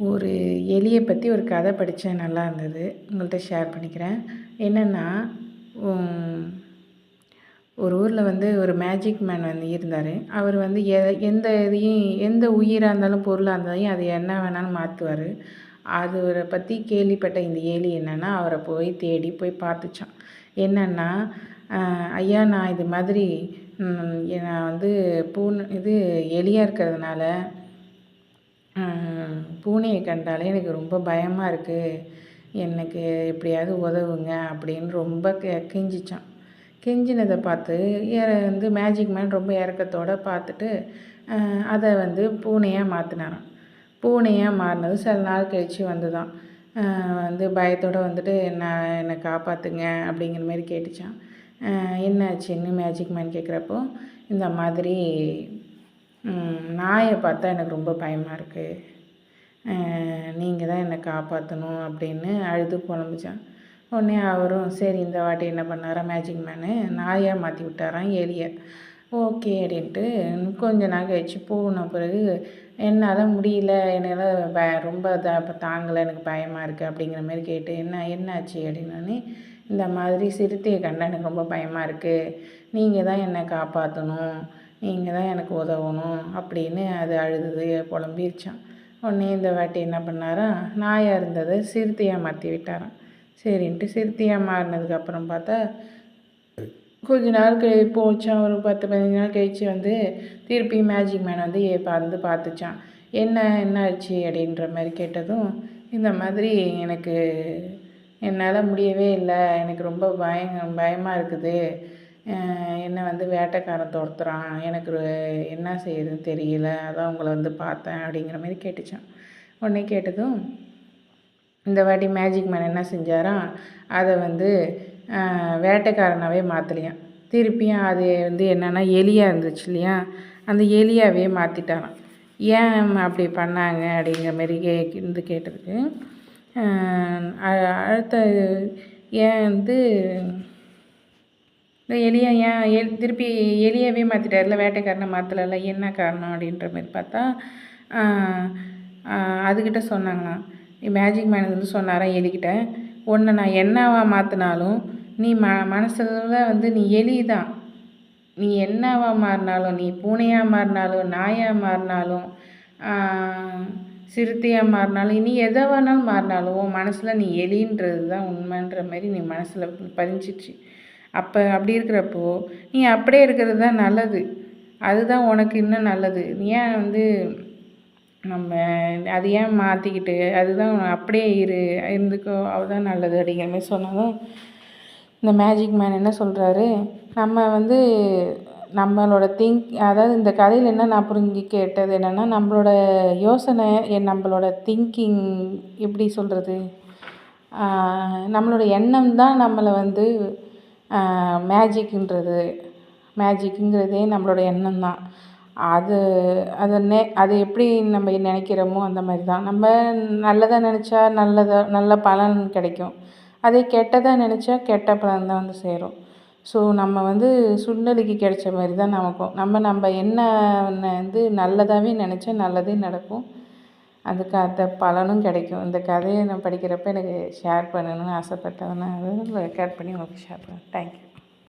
ஒரு எலியை பற்றி ஒரு கதை படித்தேன், நல்லா இருந்தது. உங்கள்கிட்ட ஷேர் பண்ணிக்கிறேன். என்னென்னா, ஒரு ஊரில் வந்து ஒரு மேஜிக் மேன் வந்து இருந்தார். அவர் வந்து எந்த இதையும், எந்த உயிராக இருந்தாலும் பொருளாக இருந்தாலும் அது என்ன வேணாலும் மாற்றுவார். அவரை பற்றி கேள்விப்பட்ட இந்த எலி என்னென்னா, அவரை போய் தேடி போய் பார்த்துச்சான். என்னென்னா, ஐயா, நான் இது மாதிரி நான் வந்து எலியாக இருக்கிறதுனால பூனையை கண்டாலே எனக்கு ரொம்ப பயமாக இருக்குது, எனக்கு எப்படியாவது உதவுங்க அப்படின்னு ரொம்ப கெஞ்சிச்சான். கெஞ்சினதை பார்த்து வந்து மேஜிக் மேன் ரொம்ப இரக்கத்தோடு பார்த்துட்டு அதை வந்து பூனையாக மாற்றினாராம். பூனையாக மாறினது சில நாள் கழித்து வந்து தான் வந்து பயத்தோடு வந்துட்டு என்னை காப்பாற்றுங்க அப்படிங்கிற மாதிரி கேட்டுச்சான். என்னாச்சுன்னு மேஜிக் மேன் கேட்குறப்போ, இந்த மாதிரி நாயை பார்த்தா எனக்கு ரொம்ப பயமாக இருக்குது, நீங்கள் தான் என்னை காப்பாற்றணும் அப்படின்னு அழுது புலம்பிச்சான். உடனே அவரும் சரி இந்த வாட்டி என்ன பண்ணாரா மேஜிக் மேனு, நாயாக மாற்றி விட்டாராம் எலியை. ஓகே அப்படின்ட்டு கொஞ்ச நாள் கழிச்சு போன பிறகு என்னால் முடியல, என்னால் ரொம்ப தாங்கலை, எனக்கு பயமாக இருக்குது அப்படிங்கிற மாதிரி கேட்டு என்னாச்சு அப்படின்னே, இந்த மாதிரி சிறுத்தையை கண்டால் எனக்கு ரொம்ப பயமாக இருக்குது, நீங்கள் தான் என்னை காப்பாற்றணும், நீங்கள் தான் எனக்கு உதவணும் அப்படின்னு அது அழுது புலம்பிருச்சான். உடனே இந்த வாட்டி என்ன பண்ணாரா, நாயாக இருந்ததை சிறுத்தையாக மாற்றி விட்டாராம். சரின்ட்டு சிறுத்தையாக மாறினதுக்கப்புறம் பார்த்தா கொஞ்ச நாள் போச்சான். ஒரு 10-15 நாள் கழிச்சு வந்து திருப்பி மேஜிக் மேன் வந்து பார்த்துச்சான். என்ன ஆச்சு அப்படின்ற மாதிரி கேட்டதும், இந்த மாதிரி எனக்கு என்னால் முடியவே இல்லை, எனக்கு ரொம்ப பயமாக இருக்குது, என்னை வந்து வேட்டைக்காரன் துரத்துறான், எனக்கு என்ன செய்யுதுன்னு தெரியல, அதான் உங்களை வந்து பார்த்தேன் அப்படிங்கிற மாதிரி கேட்டுச்சான். உடனே கேட்டதும் இந்த வாட்டி மேஜிக் மேன் என்ன செஞ்சாராம், அதை வந்து வேட்டைக்காரனாகவே மாற்றலையாம். திருப்பியும் அது வந்து என்னென்னா எலியாக இருந்துச்சு இல்லையா, அந்த எலியாகவே மாற்றிட்டாராம். ஏன் அப்படி பண்ணாங்க அப்படிங்கிற மாரி கேட்டதுக்கு அடுத்த ஏன் வந்து இந்த எலியை திருப்பி எலியாகவே மாற்றிட்டார்ல, வேட்டைக்காரனை மாற்றலைல்ல, என்ன காரணம் அப்படின்ற மாதிரி பார்த்தா அதுக்கிட்ட சொன்னாங்களாம். மேஜிக் மேன் வந்து சொன்னாராம் எலிக்கிட்ட, உன்னை நான் என்னவாக மாற்றினாலும் நீ மனசில் வந்து நீ எலி தான், நீ என்னவாக மாறினாலும், நீ பூனையாக மாறினாலும், நாயாக மாறினாலும், சிறுத்தையாக மாறினாலும், நீ எதை வேணாலும் மாறினாலும் உன் மனசில் நீ எலின்றது தான் உண்மைன்ற மாதிரி நீ மனசில் பதிஞ்சிச்சு. அப்படி இருக்கிறப்போ நீ அப்படியே இருக்கிறது தான் நல்லது, அதுதான் உனக்கு இன்னும் நல்லது. நீ ஏன் வந்து நம்ம அது ஏன் மாற்றிக்கிட்டு, அதுதான் அப்படியே இருந்துக்கோ, அதுதான் நல்லது அப்படிங்கிற மாதிரி சொன்னதும் இந்த மேஜிக் மேன் என்ன சொல்கிறாரு, நம்ம வந்து நம்மளோட அதாவது இந்த கதையில் என்ன நான் கேட்டது என்னென்னா, நம்மளோட யோசனை நம்மளோட திங்கிங் எப்படி சொல்கிறது, நம்மளோட எண்ணம் தான் நம்மளை வந்து மேஜிக்குங்கிறதே நம்மளோட எண்ணம் தான். அது எப்படி நம்ம நினைக்கிறோமோ அந்த மாதிரி தான். நம்ம நல்லதாக நினச்சா நல்ல பலன் கிடைக்கும், அதே கெட்டதாக நினச்சா கெட்ட பலன் தான் வந்து சேரும். ஸோ நம்ம வந்து சுண்டலிக்கு கிடைச்ச மாதிரி தான் நமக்கும். நம்ம என்ன வந்து நல்லதாகவே நினச்சா நல்லதே நடக்கும், அதுக்கு அந்த பலனும் கிடைக்கும். இந்த கதையை நான் படிக்கிறப்ப எனக்கு ஷேர் பண்ணணும்னு ஆசைப்பட்டேன், நான் ரெக்கார்ட் பண்ணி உங்களுக்கு ஷேர் பண்ணேன். தேங்க்யூ.